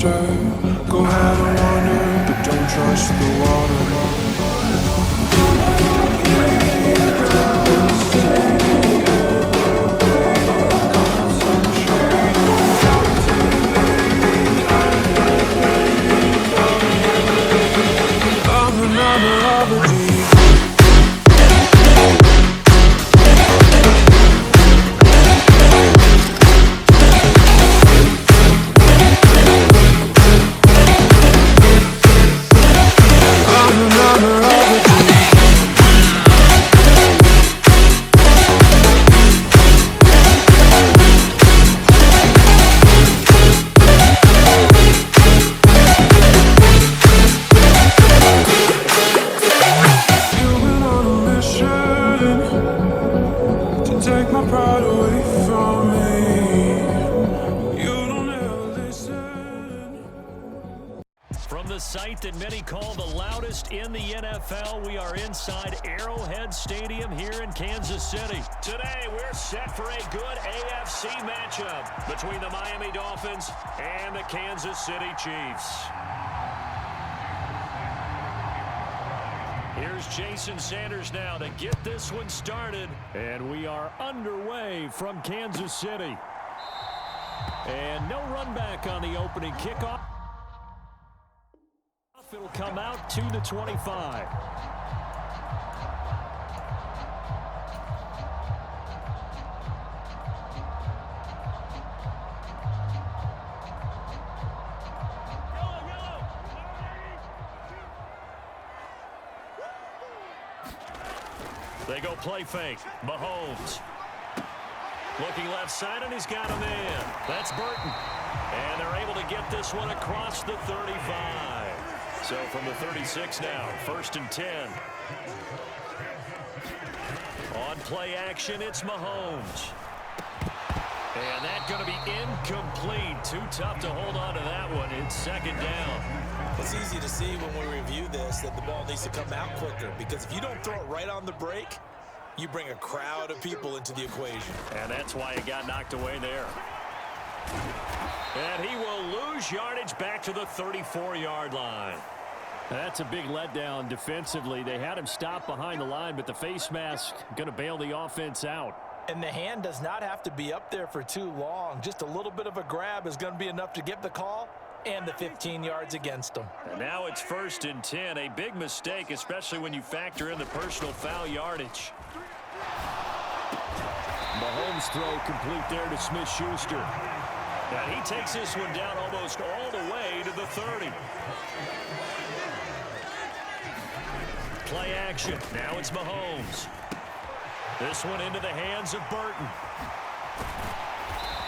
monster. Go ahead and wander, but don't trust the water. I'm a member of a deep. Take my pride away from me. You don't ever listen. From the site that many call the loudest in the NFL, we are inside Arrowhead Stadium here in Kansas City. Today, we're set for a good AFC matchup between the Miami Dolphins and the Kansas City Chiefs. Here's Jason Sanders now to get this one started. And we are underway from Kansas City. And no run back on the opening kickoff. It'll come out to the 25. They go play fake. Mahomes. Looking left side, and he's got a man. That's Burton. And they're able to get this one across the 35. So from the 36 now, 1st and 10. On play action, it's Mahomes. And that's going to be incomplete. Too tough to hold on to that one. It's 2nd down. It's easy to see when we review this that the ball needs to come out quicker, because if you don't throw it right on the break, you bring a crowd of people into the equation. And that's why it got knocked away there. And he will lose yardage back to the 34-yard line. That's a big letdown defensively. They had him stop behind the line, but the face mask going to bail the offense out. And the hand does not have to be up there for too long. Just a little bit of a grab is going to be enough to get the call and the 15 yards against them. And now it's 1st and 10. A big mistake, especially when you factor in the personal foul yardage. Mahomes throw complete there to Smith-Schuster. And he takes this one down almost all the way to the 30. Play action. Now it's Mahomes. This one into the hands of Burton.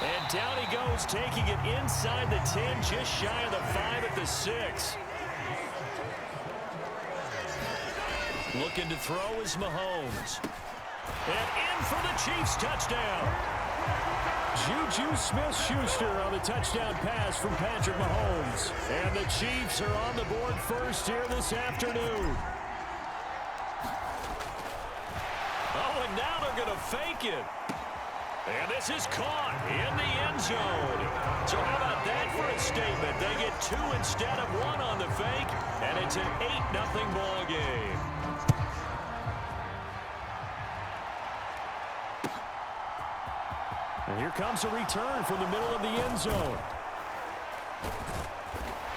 And down he goes, taking it inside the 10, just shy of the 5 at the 6. Looking to throw is Mahomes. And in for the Chiefs touchdown. Juju Smith-Schuster on the touchdown pass from Patrick Mahomes. And the Chiefs are on the board first here this afternoon. Oh, and now they're going to fake it. And this is caught in the end zone. So how about that for a statement? They get 2 instead of 1 on the fake, and it's an 8-0 ball game. And here comes a return from the middle of the end zone.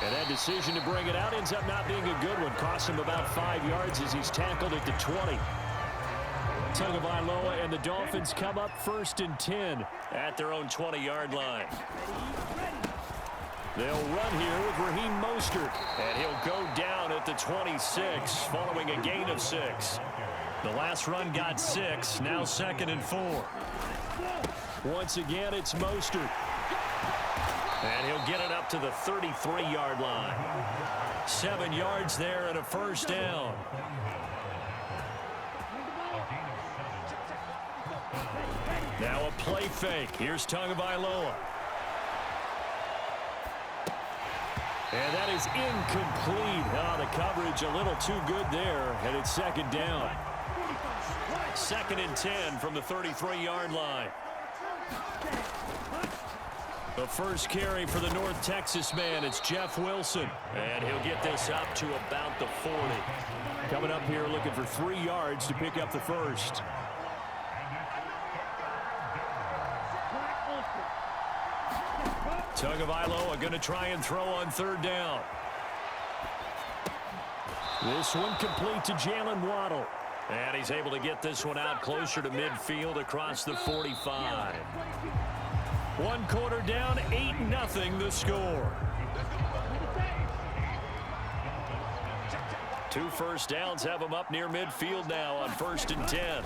And that decision to bring it out ends up not being a good one. Cost him about 5 yards as he's tackled at the 20. Tagovailoa and the Dolphins come up 1st and 10 at their own 20-yard line. They'll run here with Raheem Mostert, and he'll go down at the 26 following a gain of 6. The last run got 6, now 2nd and 4. Once again, it's Mostert. And he'll get it up to the 33-yard line. 7 yards there and a 1st down. Now a play fake. Here's Tagovailoa. And that is incomplete. Oh, the coverage a little too good there, and it's 2nd down. 2nd and 10 from the 33-yard line. The first carry for the North Texas man, it's Jeff Wilson. And he'll get this up to about the 40. Coming up here looking for 3 yards to pick up the first. Tagovailoa going to try and throw on 3rd down. This one complete to Jalen Waddle. And he's able to get this one out closer to midfield across the 45. 1 quarter down, 8-0 the score. 2 first downs have them up near midfield now on 1st and 10.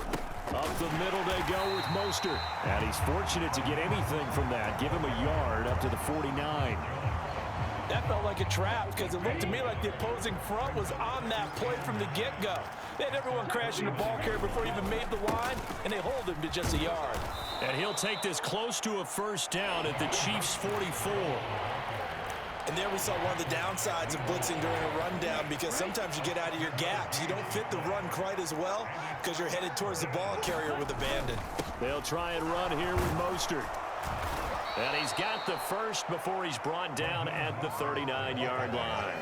Up the middle they go with Mostert. And he's fortunate to get anything from that. Give him a yard up to the 49. That felt like a trap because it looked to me like the opposing front was on that play from the get-go. They had everyone crashing the ball carrier before he even made the line, and they hold him to just a yard. And he'll take this close to a 1st down at the Chiefs' 44. And there we saw one of the downsides of blitzing during a rundown because sometimes you get out of your gaps. You don't fit the run quite as well because you're headed towards the ball carrier with abandon. They'll try and run here with Mostert. And he's got the first before he's brought down at the 39-yard line.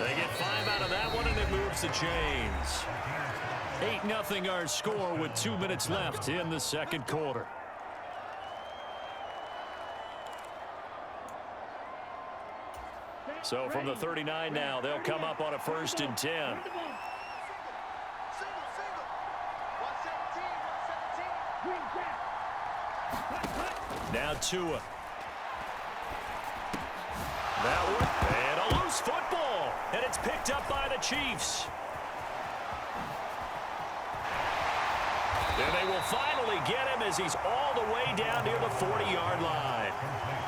They get 5 out of that one, and it moves the chains. 8-0 our score with 2 minutes left in the 2nd quarter. So from the 39 now, they'll come up on a 1st and 10. Now Tua. That one, and a loose football, and it's picked up by the Chiefs. And they will finally get him as he's all the way down near the 40-yard line.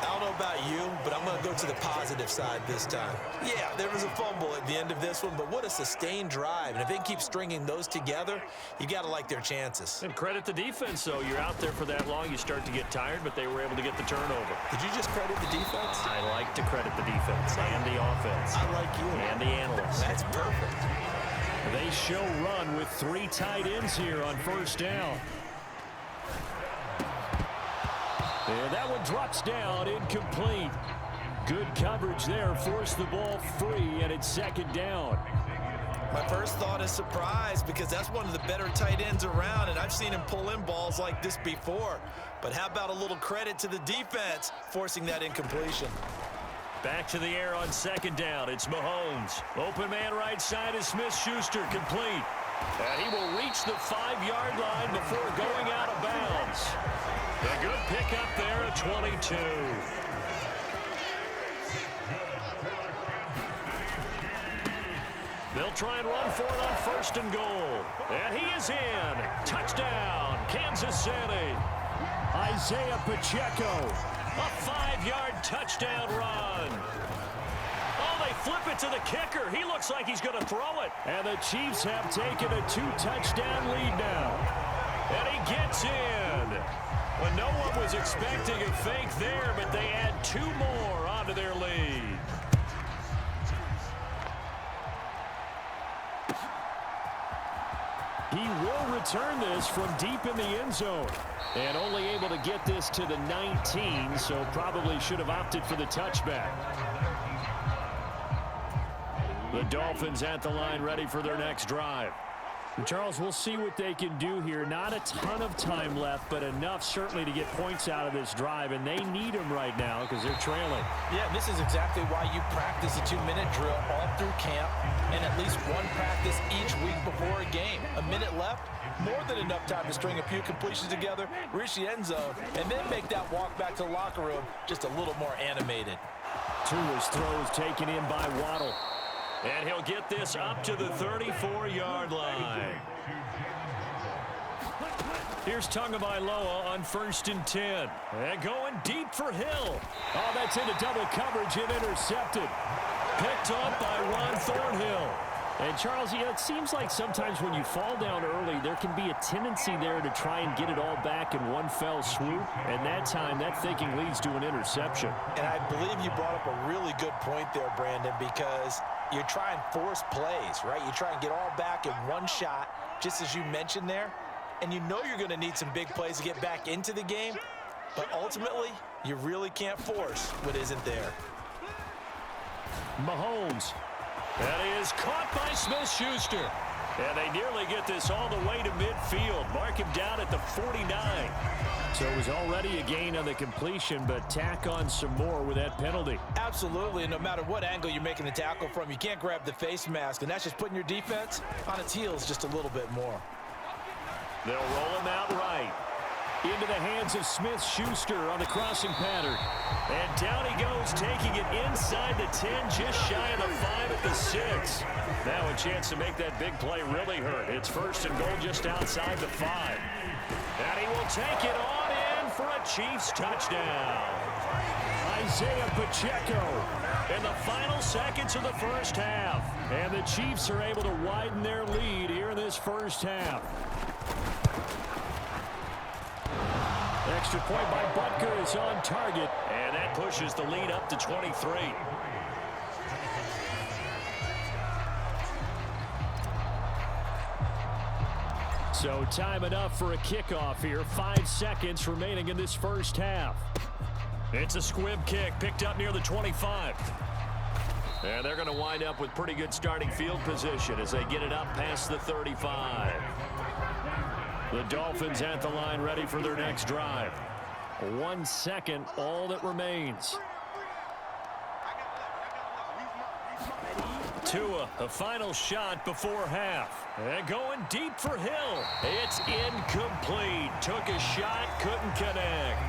I don't know about you, but I'm going to go to the positive side this time. Yeah, there was a fumble at the end of this one, but what a sustained drive. And if they keep stringing those together, you got to like their chances. And credit the defense, though. You're out there for that long, you start to get tired, but they were able to get the turnover. Did you just credit the defense? I like to credit the defense and the offense. I like you. And the analysts. That's perfect. They show run with 3 tight ends here on 1st down. And that one drops down, incomplete. Good coverage there, forced the ball free, and it's 2nd down. My first thought is surprise because that's one of the better tight ends around, and I've seen him pull in balls like this before. But how about a little credit to the defense forcing that incompletion? Back to the air on 2nd down. It's Mahomes. Open man right side is Smith-Schuster, complete. And he will reach the 5-yard line before going out of bounds. A good pickup there at 22. They'll try and run for it on 1st and goal. And he is in. Touchdown, Kansas City. Isaiah Pacheco. A 5-yard touchdown run. Oh, they flip it to the kicker. He looks like he's going to throw it. And the Chiefs have taken a 2-touchdown lead now. And he gets in. Well, no one was expecting a fake there, but they add 2 more onto their lead. He will return this from deep in the end zone. And only able to get this to the 19, so probably should have opted for the touchback. The Dolphins at the line ready for their next drive. And Charles, we'll see what they can do here. Not a ton of time left, but enough certainly to get points out of this drive, and they need them right now because they're trailing. Yeah, this is exactly why you practice a 2-minute drill all through camp and at least one practice each week before a game. A minute left, more than enough time to string a few completions together, reach the end zone, and then make that walk back to the locker room just a little more animated. Tua's throw is taken in by Waddle. And he'll get this up to the 34-yard line. Here's Tagovailoa on 1st and 10. And going deep for Hill. Oh, that's into double coverage and intercepted. Picked up by Ron Thornhill. And Charles, it seems like sometimes when you fall down early, there can be a tendency there to try and get it all back in one fell swoop. And that time, that thinking leads to an interception. And I believe you brought up a really good point there, Brandon, because you try and force plays, right? You try and get all back in one shot, just as you mentioned there. And you know you're going to need some big plays to get back into the game. But ultimately, You really can't force what isn't there. Mahomes. That is caught by Smith-Schuster. And they nearly get this all the way to midfield. Mark him down at the 49. So it was already a gain on the completion, but tack on some more with that penalty. Absolutely, and no matter what angle you're making the tackle from, you can't grab the face mask, and that's just putting your defense on its heels just a little bit more. They'll roll him out right. Into the hands of Smith-Schuster on the crossing pattern. And down he goes, taking it inside the 10, just shy of the 5 at the 6. Now a chance to make that big play really hurt. It's first and goal just outside the 5. And he will take it on in for a Chiefs touchdown. Isaiah Pacheco in the final seconds of the first half. And the Chiefs are able to widen their lead here in this first half. Extra point by Butker is on target, and that pushes the lead up to 23. So time enough for a kickoff here. 5 seconds remaining in this first half. It's a squib kick picked up near the 25. And they're going to wind up with pretty good starting field position as they get it up past the 35. The Dolphins at the line ready for their next drive. 1 second, all that remains. Tua, a final shot before half. And going deep for Hill. It's incomplete. Took a shot, couldn't connect.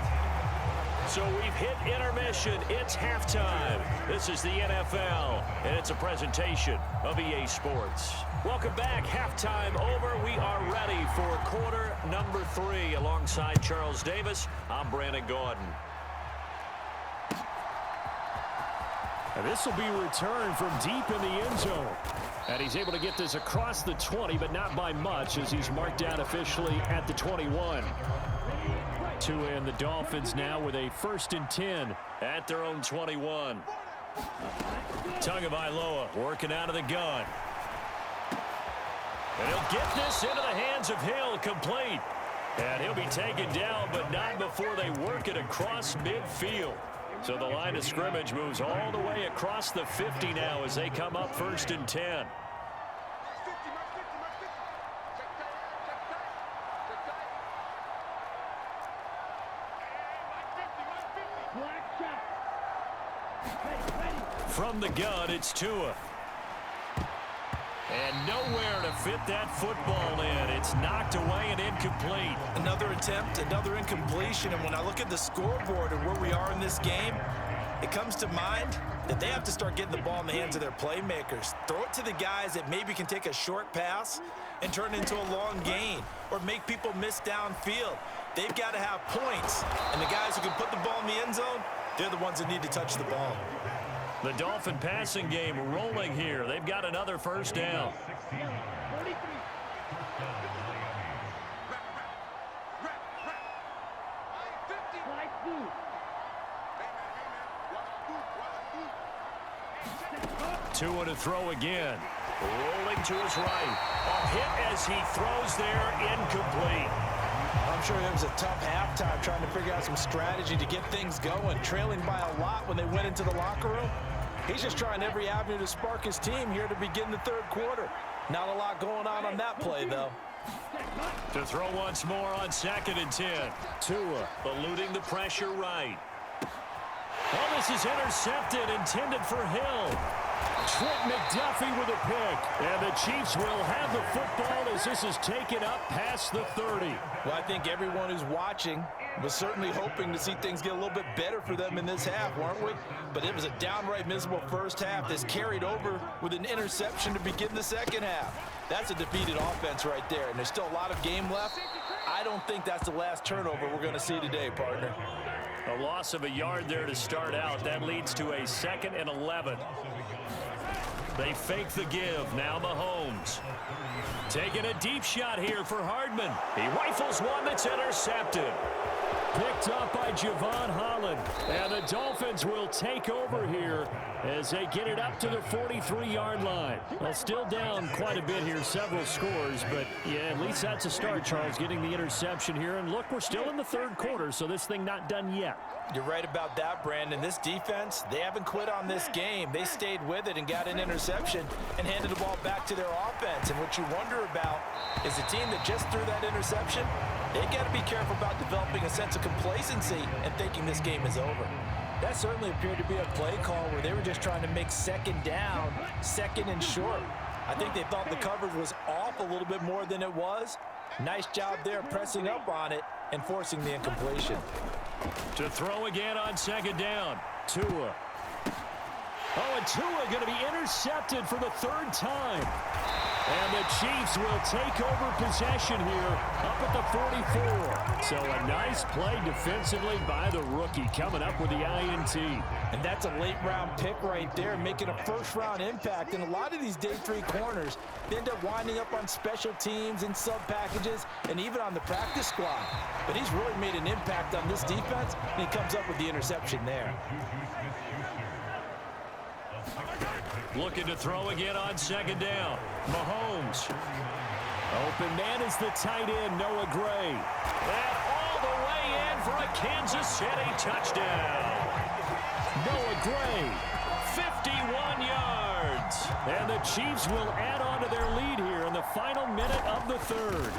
So we've hit intermission. It's halftime. This is the NFL, and it's a presentation of EA Sports. Welcome back. Halftime over. We are ready for quarter number 3. Alongside Charles Davis, I'm Brandon Gaudin. And this will be returned from deep in the end zone. And he's able to get this across the 20, but not by much as he's marked down officially at the 21. Tua and the Dolphins now with a 1st and 10 at their own 21. Tagovailoa working out of the gun. And he'll get this into the hands of Hill, complete. And he'll be taken down, but not before they work it across midfield. So the line of scrimmage moves all the way across the 50 now as they come up 1st and 10. From the gun, it's Tua. And nowhere to fit that football in. It's knocked away and incomplete. Another attempt, another incompletion. And when I look at the scoreboard and where we are in this game, it comes to mind that they have to start getting the ball in the hands of their playmakers. Throw it to the guys that maybe can take a short pass and turn it into a long gain or make people miss downfield. They've got to have points. And the guys who can put the ball in the end zone, they're the ones that need to touch the ball. The Dolphin passing game rolling here. They've got another first down. Tua to throw again. Rolling to his right. A hit as he throws there, incomplete. I'm sure it was a tough halftime trying to figure out some strategy to get things going. Trailing by a lot when they went into the locker room. He's just trying every avenue to spark his team here to begin the 3rd quarter. Not a lot going on that play, though. To throw once more on 2nd and 10. Tua eluding the pressure right. Oh, this is intercepted, intended for Hill. Trent McDuffie with a pick. And the Chiefs will have the football as this is taken up past the 30. Well, I think everyone who's watching was certainly hoping to see things get a little bit better for them in this half, weren't we? But it was a downright miserable first half that's carried over with an interception to begin the second half. That's a defeated offense right there, and there's still a lot of game left. I don't think that's the last turnover we're going to see today, partner. A loss of a yard there to start out. That leads to a 2nd and 11. They fake the give. Now Mahomes. Taking a deep shot here for Hardman. He rifles one that's intercepted. Picked up by Javon Holland. And the Dolphins will take over here as they get it up to the 43-yard line. Well, still down quite a bit here, several scores, but yeah, at least that's a start, Charles, getting the interception here. And look, we're still in the third quarter, so this thing not done yet. You're right about that, Brandon. This defense, they haven't quit on this game. They stayed with it and got an interception and handed the ball back to their offense. And what you wonder about is a team that just threw that interception, they got to be careful about developing a sense of complacency and thinking this game is over. That certainly appeared to be a play call where they were just trying to make second down, second and short. I think they thought the coverage was off a little bit more than it was. Nice job there pressing up on it and forcing the incompletion. To throw again on second down, Tua. Oh, and Tua going to be intercepted for the third time. And the Chiefs will take over possession here up at the 44. So a nice play defensively by the rookie coming up with the INT. And that's a late-round pick right there, making a first-round impact. And a lot of these day three corners, they end up winding up on special teams and sub-packages and even on the practice squad. But he's really made an impact on this defense, and he comes up with the interception there. Looking to throw again on second down. Mahomes. Open man is the tight end, Noah Gray. And all the way in for a Kansas City touchdown. Noah Gray, 51 yards. And the Chiefs will add on to their lead here in the final minute of the third.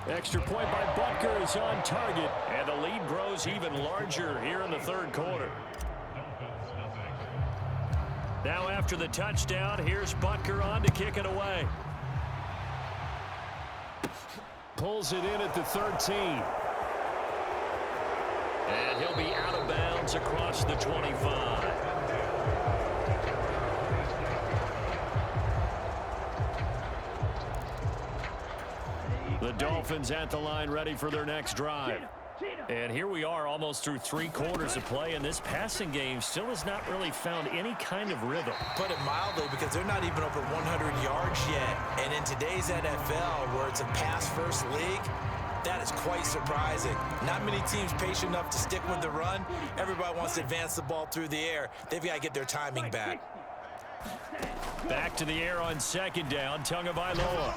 Extra point by Butker is on target. And the lead grows even larger here in the third quarter. Now after the touchdown, here's Butker on to kick it away. Pulls it in at the 13. And he'll be out of bounds across the 25. The Dolphins at the line ready for their next drive. And here we are almost through 3 quarters of play, and this passing game still has not really found any kind of rhythm. Put it mildly, because they're not even over 100 yards yet. And in today's NFL, where it's a pass-first league, that is quite surprising. Not many teams patient enough to stick with the run. Everybody wants to advance the ball through the air. They've got to get their timing back. Back to the air on second down, Tagovailoa.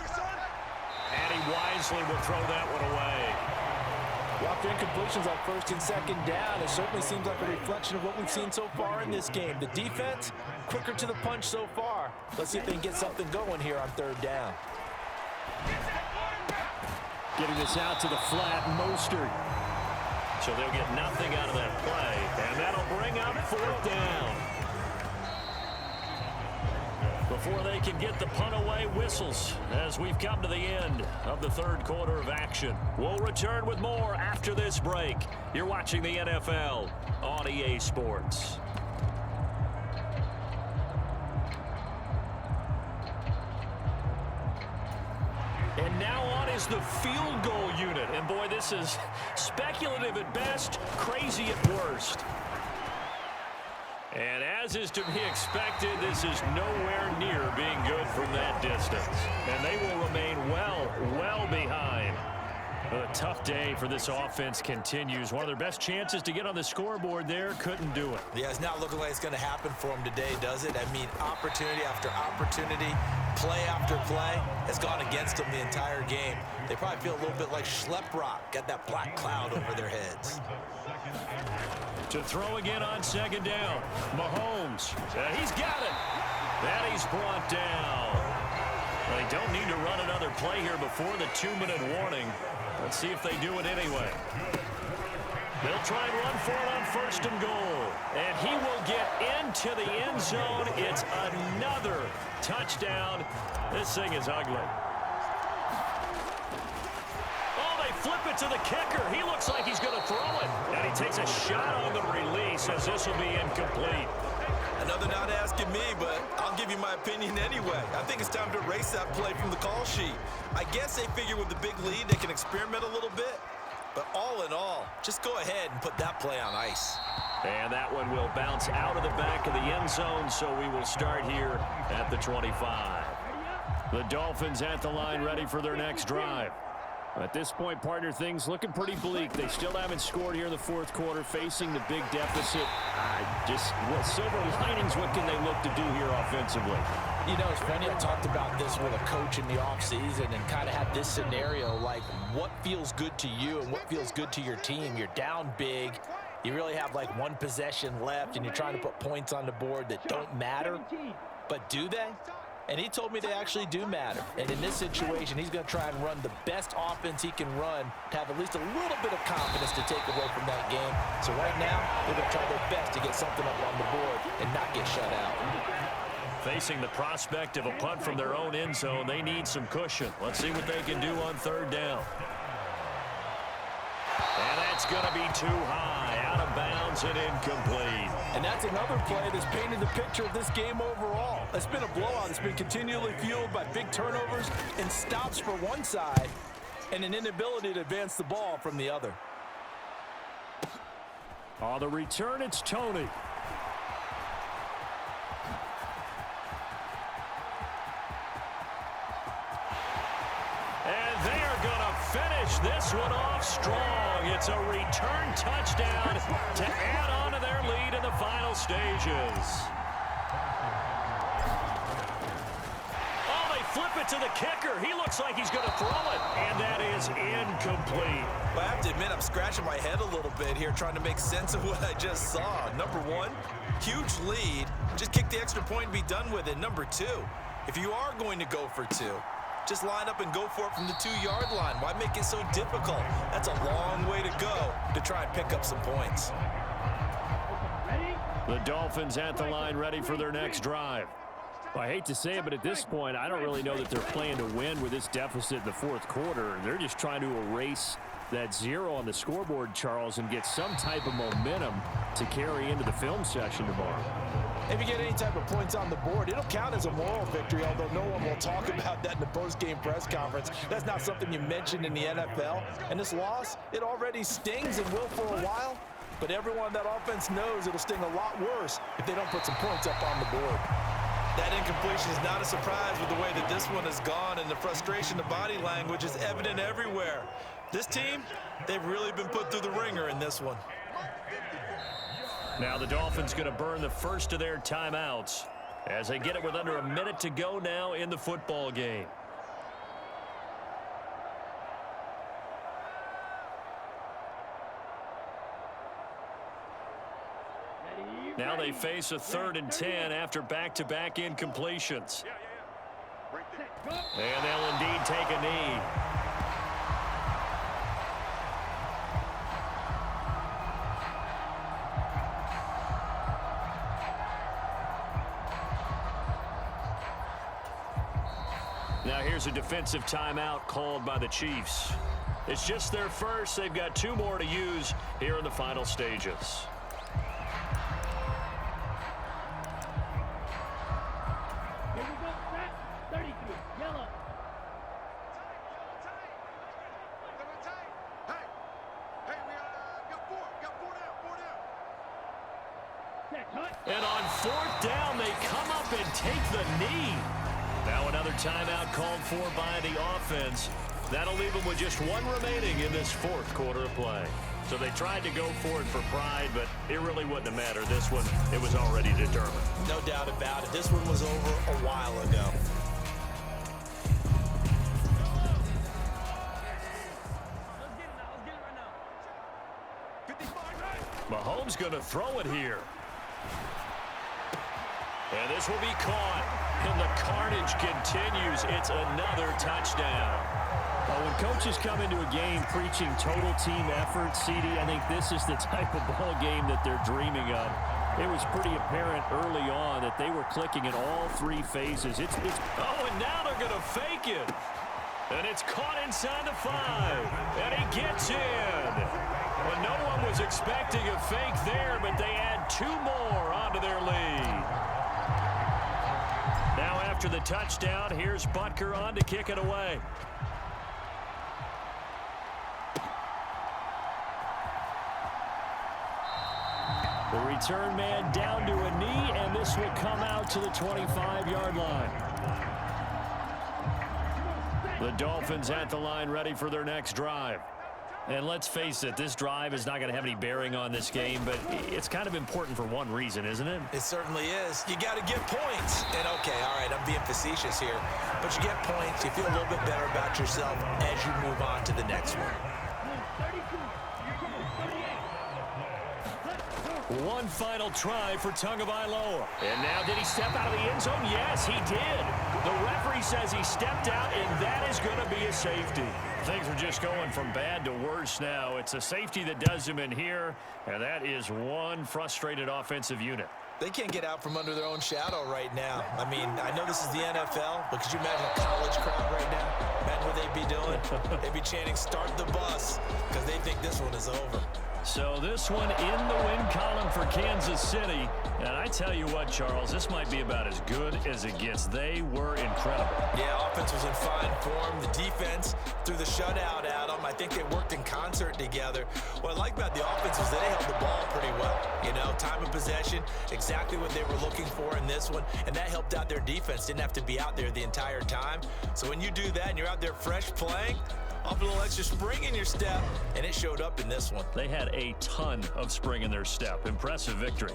And he wisely will throw that one away. Well, after incompletions on first and second down, it certainly seems like a reflection of what we've seen so far in this game. The defense, quicker to the punch so far. Let's see if they can get something going here on third down. Getting this out to the flat, Mostert. So they'll get nothing out of that play, and that'll bring up fourth down. Before they can get the punt away, whistles as we've come to the end of the third quarter of action. We'll return with more after this break. You're watching the NFL on EA Sports. And now on is the field goal unit. And boy, this is speculative at best, crazy at worst. And as is to be expected, this is nowhere near being good from that distance. And they will remain well behind. A tough day for this offense continues. One of their best chances to get on the scoreboard there, couldn't do it. Yeah, it's not looking like it's going to happen for them today, does it? I mean, opportunity after opportunity, play after play has gone against them the entire game. They probably feel a little bit like Schleprock, got that black cloud over their heads. To throw again on second down, Mahomes. He's got it. And he's brought down. They don't need to run another play here before the 2-minute warning. Let's see if they do it anyway. They'll try and run for it on first and goal. And he will get into the end zone. It's another touchdown. This thing is ugly. Flip it to the kicker. He looks like he's going to throw it. And he takes a shot on the release as this will be incomplete. Another not asking me, but I'll give you my opinion anyway. I think it's time to erase that play from the call sheet. I guess they figure with the big lead they can experiment a little bit. But all in all, just go ahead and put that play on ice. And that one will bounce out of the back of the end zone, so we will start here at the 25. The Dolphins at the line ready for their next drive. At this point, partner, things looking pretty bleak. They still haven't scored here in the fourth quarter, facing the big deficit. Silver linings, what can they look to do here offensively? You know, it's funny, I talked about this with a coach in the offseason and kind of had this scenario, like what feels good to you and what feels good to your team. You're down big. You really have like one possession left, and you're trying to put points on the board that don't matter. But do they? And he told me they actually do matter. And in this situation, he's going to try and run the best offense he can run to have at least a little bit of confidence to take away from that game. So right now, they're going to try their best to get something up on the board and not get shut out. Facing the prospect of a punt from their own end zone, they need some cushion. Let's see what they can do on third down. And that's going to be too high, out of bounds and incomplete. And that's another play that's painted the picture of this game overall. It's been a blowout. It's been continually fueled by big turnovers and stops for one side and an inability to advance the ball from the other. On the return, it's Tony. And they are going to finish this one off strong. It's a return touchdown to add on to their lead in the final stages. Oh, they flip it to the kicker. He looks like he's going to throw it, and that is incomplete. Well, I have to admit, I'm scratching my head a little bit here trying to make sense of what I just saw. Number one, huge lead. Just kick the extra point and be done with it. Number two, if you are going to go for two, just line up and go for it from the 2-yard line. Why make it so difficult? That's a long way to go to try and pick up some points. The Dolphins at the line, ready for their next drive. Well, I hate to say it, but at this point, I don't really know that they're playing to win with this deficit in the fourth quarter. They're just trying to erase that 0 on the scoreboard, Charles, and get some type of momentum to carry into the film session tomorrow. If you get any type of points on the board, it'll count as a moral victory, although no one will talk about that in the post-game press conference. That's not something you mentioned in the NFL. And this loss, it already stings and will for a while, but everyone on that offense knows it'll sting a lot worse if they don't put some points up on the board. That incompletion is not a surprise with the way that this one has gone, and the frustration, the body language is evident everywhere. This team, they've really been put through the ringer in this one. Now the Dolphins going to burn the first of their timeouts as they get it with under a minute to go now in the football game. Now they face a 3rd and 10 after back-to-back incompletions. And they'll indeed take a knee. Now here's a defensive timeout called by the Chiefs. It's just their first. They've got 2 more to use here in the final stages. And on 4th down, they come up and take the knee. Now another timeout called for by the offense. That'll leave them with just 1 remaining in this 4th quarter of play. So they tried to go for it for pride, but it really wouldn't have mattered. This one, it was already determined. No doubt about it. This one was over a while ago. Mahomes going to throw it here. And this will be caught. And the carnage continues. It's another touchdown. Well, when coaches come into a game preaching total team effort, CD, I think this is the type of ball game that they're dreaming of. It was pretty apparent early on that they were clicking in all 3 phases. Oh, and now they're going to fake it. And it's caught inside the 5. And he gets in. Well, no one was expecting a fake there, but they add 2 more onto their lead. Now after the touchdown, here's Butker on to kick it away. The return man down to a knee, and this will come out to the 25-yard line. The Dolphins at the line ready for their next drive. And let's face it, this drive is not going to have any bearing on this game, but it's kind of important for one reason, isn't it? It certainly is. You got to get points. And, okay, all right, I'm being facetious here. But you get points, you feel a little bit better about yourself as you move on to the next one. One final try for Tagovailoa. And now did he step out of the end zone? Yes, he did. The referee says he stepped out, and that is going to be a safety. Things are just going from bad to worse now. It's a safety that does him in here, and that is one frustrated offensive unit. They can't get out from under their own shadow right now. I mean, I know this is the NFL, but could you imagine a college crowd right now? Imagine what they'd be doing. They'd be chanting, "Start the bus," because they think this one is over. So this one in the win column for Kansas City. And I tell you what, Charles, this might be about as good as it gets. They were incredible. Yeah, offense was in fine form. The defense threw the shutout at them. I think they worked in concert together. What I like about the offense is they held the ball pretty well. You know, time of possession, exactly what they were looking for in this one. And that helped out their defense. Didn't have to be out there the entire time. So when you do that and you're out there fresh playing, off a little extra spring in your step, and it showed up in this one. They had a ton of spring in their step. Impressive victory.